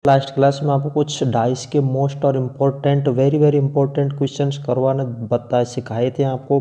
Last class में आपको कुछ डाइस के मोस्ट और इम्पोर्टेंट वेरी इंपॉर्टेंट क्वेश्चंस करवाने सिखाए थे आपको।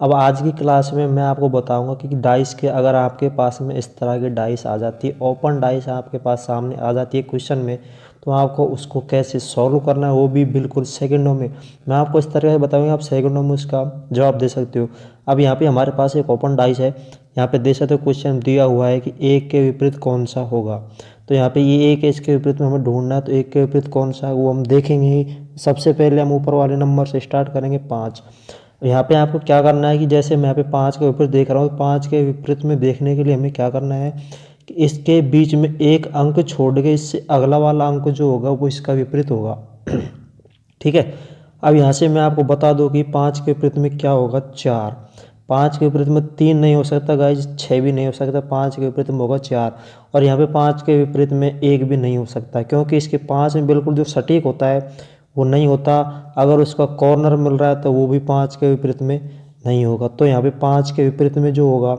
अब आज की क्लास में मैं आपको बताऊंगा कि डाइस के अगर आपके पास में इस तरह की डाइस आ जाती है, ओपन डाइस आपके पास सामने आ जाती है क्वेश्चन में, तो आपको उसको कैसे सॉल्व करना है, वो भी बिल्कुल सेकंडों में। मैं आपको इस तरह से बताऊंगा, आप सेकंडों में उसका जवाब दे सकते हो। अब यहाँ पे हमारे पास एक ओपन डाइस है, यहाँ पे देख सकते हो क्वेश्चन दिया हुआ है कि एक के विपरीत कौन सा होगा। तो यहाँ पे ये एक है, इसके विपरीत में हमें ढूंढना है, तो एक के विपरीत कौन सा है वो हम देखेंगे ही। सबसे पहले हम ऊपर वाले नंबर से स्टार्ट करेंगे 5। यहाँ पे आपको क्या करना है कि जैसे मैं यहाँ पे 5 के विपरीत देख रहा हूँ, 5 के विपरीत में देखने के लिए हमें क्या करना है कि इसके बीच में एक अंक छोड़ के इससे अगला वाला अंक जो होगा वो इसका विपरीत होगा। ठीक है। अब यहाँ से मैं आपको बता दूँ कि 5 के विपरीत में क्या होगा, 4। 5 के विपरीत में 3 नहीं हो सकता गाइज, 6 भी नहीं हो सकता, 5 के विपरीत में होगा 4। और यहाँ पे 5 के विपरीत में 1 भी नहीं हो सकता, क्योंकि इसके 5 में बिल्कुल जो सटीक होता है वो नहीं होता। अगर उसका कॉर्नर मिल रहा है तो वो भी 5 के विपरीत में नहीं होगा। तो यहाँ पे 5 के विपरीत में जो होगा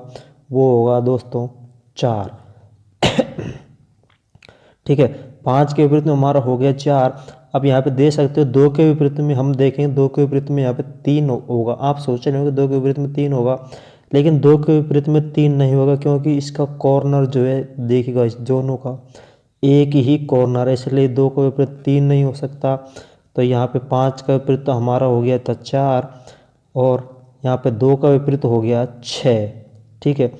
वो होगा दोस्तों 4। ठीक है। 5 के विपरीत में हमारा हो गया 4। अब यहाँ पे दे सकते हो 2 के विपरीत में हम देखें, 2 के विपरीत में यहाँ पे 3 होगा। आप सोच रहे हो कि 2 के विपरीत में 3 होगा, लेकिन 2 के विपरीत में 3 नहीं होगा, क्योंकि इसका कॉर्नर जो है देखिएगा इस दोनों का एक ही कॉर्नर है, इसलिए 2 के विपरीत 3 नहीं हो सकता। तो यहाँ पे 5 का विपरीत तो हमारा हो गया था 4, और यहाँ पे 2 का विपरीत हो गया 6। ठीक है।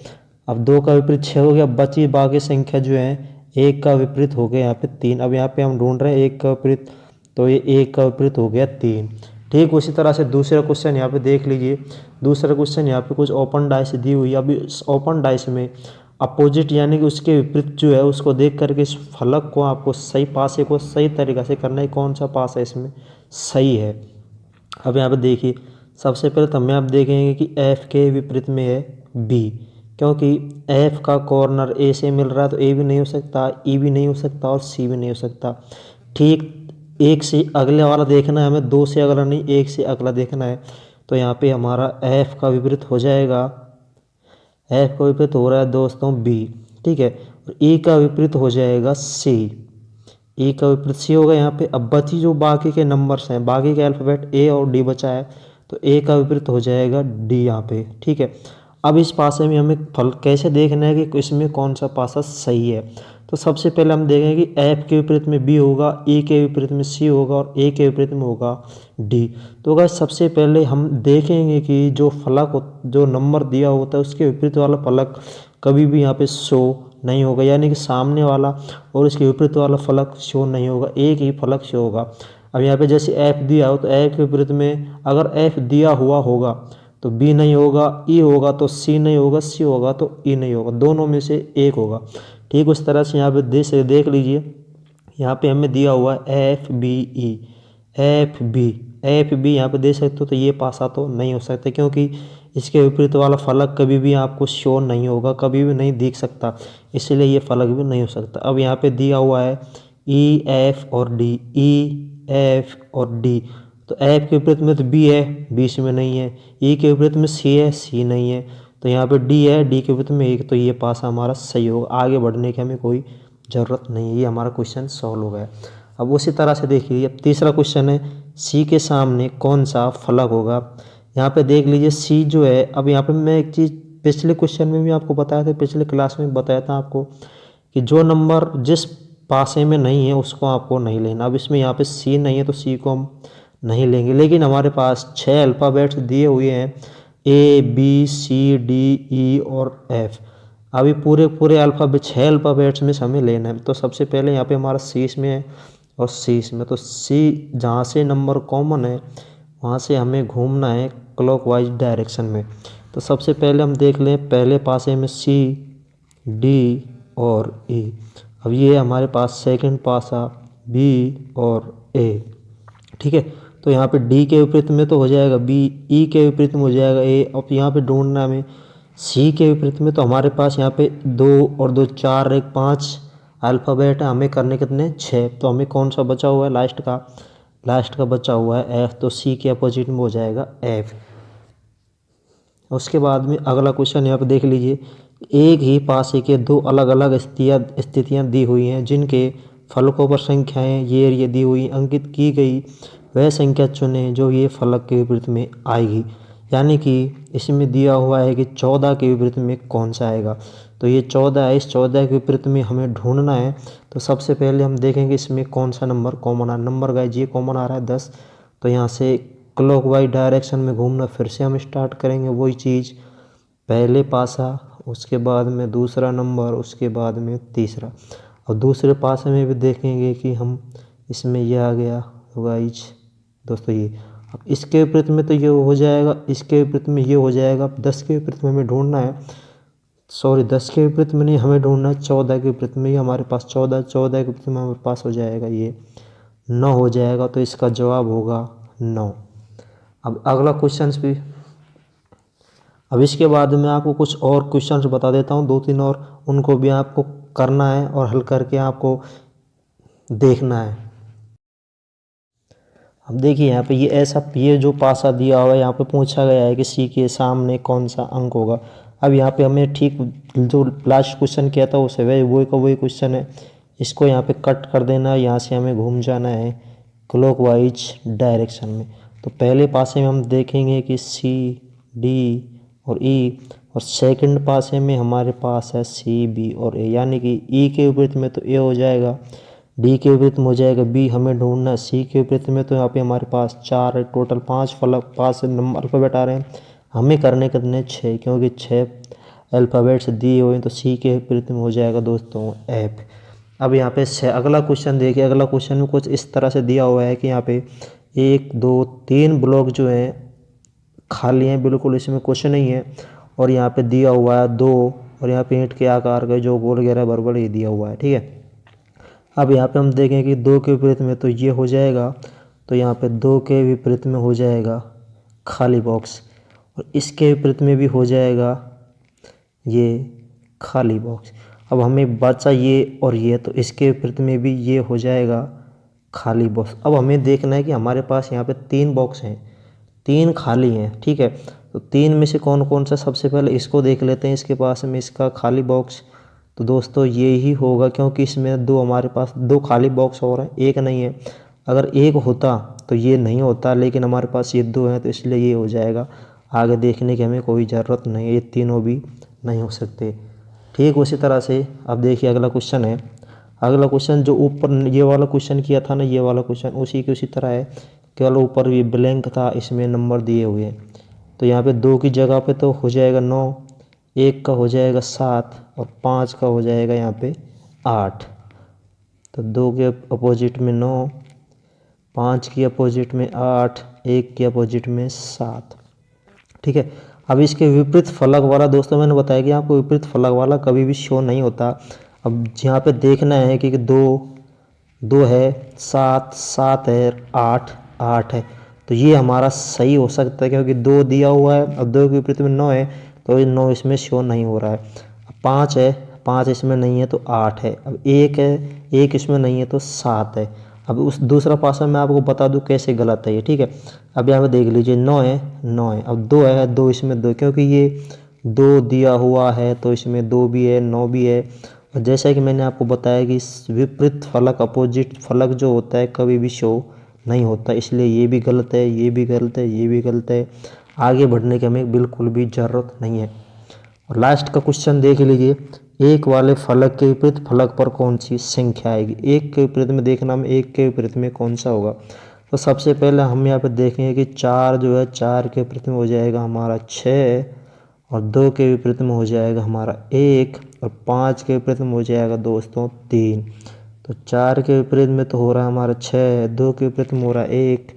अब 2 का विपरीत 6 हो गया, बची बाकी संख्या जो है 1 का विपरीत हो गया यहाँ पे 3। अब यहाँ पे हम ढूंढ रहे हैं 1 का विपरीत, तो ये 1 का विपरीत हो गया 3। ठीक उसी तरह से दूसरा क्वेश्चन यहाँ पे देख लीजिए। दूसरा क्वेश्चन यहाँ पे कुछ ओपन डाइस दी हुई है। अभी इस ओपन डाइस में अपोजिट यानी कि उसके विपरीत जो है उसको देख करके इस फलक को आपको सही पासे को सही तरीक़ा से करना है, कौन सा पास है इसमें सही है। अब यहाँ पे देखिए, सबसे पहले तो हमें आप देखेंगे कि F के विपरीत में है B, क्योंकि F का कॉर्नर A से मिल रहा है, तो A भी नहीं हो सकता, E भी नहीं हो सकता और C भी नहीं हो सकता। ठीक, एक से अगले वाला देखना है हमें, 2 से अगला नहीं, 1 से अगला देखना है। तो यहाँ पे हमारा F का विपरीत हो जाएगा, F का विपरीत हो रहा है दोस्तों B। ठीक है। और E का विपरीत हो जाएगा C। E का विपरीत C होगा यहाँ पे। अब बची जो बाकी के नंबर्स हैं, बाकी के अल्फ़ाबेट A और D बचा है, तो A का विपरीत हो जाएगा D यहाँ पे। ठीक है। अब इस पासे में हमें फल कैसे देखना है कि इसमें कौन सा पासा सही है। तो सबसे पहले हम देखेंगे कि F के विपरीत में B होगा, E के विपरीत में C होगा और A के विपरीत में होगा D। तो अगर सबसे पहले हम देखेंगे कि जो फलक जो नंबर दिया होता है उसके विपरीत वाला फलक कभी भी यहाँ पे शो नहीं होगा, यानी कि सामने वाला और इसके विपरीत वाला फलक शो नहीं होगा, एक ही फलक शो होगा। अब यहाँ पे जैसे F दिया हो तो F के विपरीत में अगर F दिया हुआ होगा तो B नहीं होगा, E होगा तो C नहीं होगा, C होगा तो E नहीं होगा, दोनों में से एक होगा। ठीक उस तरह से यहाँ पे देख लीजिए, यहाँ पे हमें दिया हुआ है FBE, FB यहाँ पे दे सकते हो, तो ये पासा तो नहीं हो सकता, क्योंकि इसके विपरीत वाला फलक कभी भी आपको शो नहीं होगा, कभी भी नहीं दिख सकता, इसलिए ये फलक भी नहीं हो सकता। अब यहाँ पे दिया हुआ है E, F और D, E, F और D, तो F के विपरीत में तो B है, B इसमें नहीं है। E के विपरीत में C है, C नहीं है। तो यहाँ पे D है, D के विपरीत में 1, तो ये पासा हमारा सही होगा। आगे बढ़ने की हमें कोई ज़रूरत नहीं है, ये हमारा क्वेश्चन सॉल्व हो गया। अब उसी तरह से देखिए, अब तीसरा क्वेश्चन है C के सामने कौन सा फलक होगा। यहाँ पे देख लीजिए C जो है, अब यहाँ पे मैं एक चीज़ पिछले क्वेश्चन में भी आपको बताया था, पिछले क्लास में बताया था आपको कि जो नंबर जिस पासे में नहीं है उसको आपको नहीं लेना। अब इसमें यहाँ पे C नहीं है तो C को हम नहीं लेंगे, लेकिन हमारे पास 6 अल्फ़ाबेट्स दिए हुए हैं A, B, C, D, E और F। अभी पूरे अल्फ़ाबेट 6 अल्फ़ाबेट्स में से हमें लेना है। तो सबसे पहले यहाँ पे हमारा C इसमें है और C इसमें, तो C जहाँ से नंबर कॉमन है वहाँ से हमें घूमना है क्लॉकवाइज डायरेक्शन में। तो सबसे पहले हम देख लें पहले पासे में C, D और E। अब ये हमारे पास सेकंड पासा B और A। ठीक है। तो यहाँ पे D के विपरीत में तो हो जाएगा B, E के विपरीत में हो जाएगा A। अब यहाँ पे ढूंढना हमें C के विपरीत में, तो हमारे पास यहाँ पे 2 और 2 4 1 5 अल्फ़ाबेट है, हमें करने कितने 6, तो हमें कौन सा बचा हुआ है लास्ट का बचा हुआ है F, तो C के अपोजिट में हो जाएगा F। उसके बाद में अगला क्वेश्चन यहाँ पे देख लीजिए, एक ही पासे के 2 अलग अलग स्थितियाँ दी हुई हैं जिनके फलकों पर संख्याएं ये दी हुई अंकित की गई वह संख्या चुनें जो ये फलक के विपरीत में आएगी। यानी कि इसमें दिया हुआ है कि 14 के विपरीत में कौन सा आएगा, तो ये 14 है, इस 14 के विपरीत में हमें ढूंढना है। तो सबसे पहले हम देखेंगे इसमें कौन सा नंबर कॉमन आ नंबर गाइज ये कॉमन आ रहा है 10। तो यहाँ से क्लॉकवाइज डायरेक्शन में घूमना फिर से हम स्टार्ट करेंगे वही चीज़, पहले पासा, उसके बाद में दूसरा नंबर, उसके बाद में तीसरा। और दूसरे पासे में भी देखेंगे कि हम इसमें ये आ गया गाइज दोस्तों ये। अब इसके विपरीत में तो ये हो जाएगा, इसके विपरीत में ये हो जाएगा। 10 के विपरीत में हमें ढूंढना है, सॉरी 10 के विपरीत में नहीं, हमें ढूंढना है 14 के विपरीत में। ये हमारे पास 14 के विपरीत में हमारे पास हो जाएगा ये 9 हो जाएगा। तो इसका जवाब होगा 9। अब अगला क्वेश्चन भी, अब इसके बाद मैं आपको कुछ और क्वेश्चंस बता देता हूँ 2-3 और, उनको भी आपको करना है और हल करके आपको देखना है। अब देखिए यहाँ पे ये ऐसा, ये जो पासा दिया हुआ है यहाँ पे पूछा गया है कि सी के सामने कौन सा अंक होगा। अब यहाँ पे हमें ठीक जो लास्ट क्वेश्चन किया था उसे वही क्वेश्चन है, इसको यहाँ पे कट कर देना है, यहाँ से हमें घूम जाना है क्लॉकवाइज डायरेक्शन में। तो पहले पासे में हम देखेंगे कि सी, डी और ई, और सेकंड पासे में हमारे पास है सी, बी और ए। यानी कि ई के विपरीत में तो ए हो जाएगा, डी के विपरीत में हो जाएगा बी, हमें ढूंढना है सी के विपरीत में। तो यहाँ पे हमारे पास 4 है, टोटल 5 फलक 5 नंबर अल्फ़ाबेट आ रहे हैं, हमें करने कितने 6, क्योंकि 6 अल्फ़ाबेट्स दिए हुए हैं। तो सी के विपरीत में हो जाएगा दोस्तों एफ। अब यहाँ पे अगला क्वेश्चन देखिए, अगला क्वेश्चन में कुछ इस तरह से दिया हुआ है कि यहाँ पे 1 2 3 ब्लॉक जो हैं खाली हैं, बिल्कुल इसमें कुछ नहीं है। और यहाँ पे दिया हुआ है 2, और यहाँ पे ईंट के आकार का जो गोल घेरा बराबर ये दिया हुआ है, ठीक है। अब यहाँ पे हम देखें कि 2 के विपरीत में तो ये हो जाएगा, तो यहाँ पे 2 के विपरीत में हो जाएगा खाली बॉक्स, और इसके विपरीत में भी हो जाएगा ये खाली बॉक्स। अब हमें बचा ये और ये, तो इसके विपरीत में भी ये हो जाएगा खाली बॉक्स। अब हमें देखना है कि हमारे पास यहाँ पे 3 बॉक्स हैं, 3 खाली हैं, ठीक है। तो 3 में से कौन कौन सा, सबसे पहले इसको देख लेते हैं, इसके पास में इसका खाली बॉक्स। तो दोस्तों ये ही होगा, क्योंकि इसमें 2 हमारे पास 2 खाली बॉक्स और हैं, एक नहीं है। अगर एक होता तो ये नहीं होता, लेकिन हमारे पास ये 2 हैं तो इसलिए ये हो जाएगा। आगे देखने की हमें कोई ज़रूरत नहीं है, ये तीनों भी नहीं हो सकते। ठीक उसी तरह से अब देखिए अगला क्वेश्चन है, अगला क्वेश्चन जो ऊपर ये वाला क्वेश्चन किया था ना, ये वाला क्वेश्चन उसी की उसी तरह है, केवल ऊपर ये ब्लैंक था, इसमें नंबर दिए हुए हैं। तो यहाँ पे 2 की जगह पे तो हो जाएगा 9, 1 का हो जाएगा 7 और 5 का हो जाएगा यहाँ पे 8। तो 2 के अपोजिट में 9, 5 की अपोजिट में 8, 1 के अपोजिट में 7, ठीक है। अब इसके विपरीत फलक वाला दोस्तों मैंने बताया कि आपको विपरीत फलक वाला कभी भी शो नहीं होता। अब यहाँ पे देखना है कि 2 है, 7 है, 8 है, तो ये हमारा सही हो सकता है, क्योंकि 2 दिया हुआ है। अब 2 के विपरीत में 9 है, तो ये 9 इसमें शो नहीं हो रहा है। 5 है, 5 इसमें नहीं है तो 8 है। अब 1 है, 1 इसमें नहीं है तो 7 है। अब उस दूसरा पासा मैं आपको बता दूं कैसे गलत है ये, ठीक है। अब यहाँ पे देख लीजिए 9 है, 9 है। अब 2 है, 2 इसमें 2, क्योंकि ये 2 दिया हुआ है तो इसमें 2 भी है, 9 भी है। और जैसा कि मैंने आपको बताया कि विपरीत फलक, अपोजिट फलक जो होता है कभी भी शो नहीं होता, इसलिए ये भी गलत है, ये भी गलत है, ये भी गलत है। आगे बढ़ने की हमें बिल्कुल भी ज़रूरत नहीं है। और लास्ट का क्वेश्चन देख लीजिए, 1 वाले फलक के विपरीत फलक पर कौन सी संख्या आएगी। 1 के विपरीत में देखना, हम 1 के विपरीत में कौन सा होगा। तो सबसे पहले हम यहाँ पे देखेंगे कि 4 जो है, 4 के विपरीत में हो जाएगा हमारा 6, और 2 के विपरीत में हो जाएगा हमारा 1, और 5 के विपरीत में हो जाएगा दोस्तों 3। तो 4 के विपरीत में तो हो रहा है हमारा 6, 2 के विपरीत में हो रहा है 1,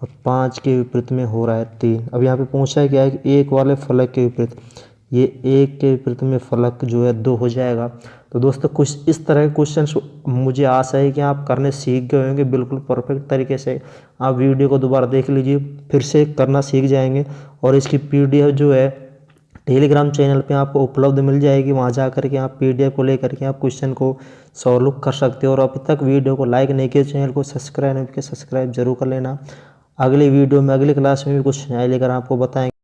और 5 के विपरीत में हो रहा है 3। अब यहाँ पे पूछा है क्या है कि 1 वाले फलक के विपरीत, ये 1 के विपरीत में फलक जो है 2 हो जाएगा। तो दोस्तों कुछ इस तरह के क्वेश्चन मुझे आशा है कि आप करने सीख गए होंगे बिल्कुल परफेक्ट तरीके से। आप वीडियो को दोबारा देख लीजिए, फिर से करना सीख जाएंगे। और इसकी PDF जो है टेलीग्राम चैनल पे आपको उपलब्ध मिल जाएगी, वहाँ जा कर के आप PDF को लेकर के आप क्वेश्चन को सॉल्व कर सकते हो। और अभी तक वीडियो को लाइक नहीं किया, चैनल को सब्सक्राइब नहीं किया, सब्सक्राइब जरूर कर लेना। अगली वीडियो में, अगली क्लास में भी कुछ नया लेकर आपको बताएंगे।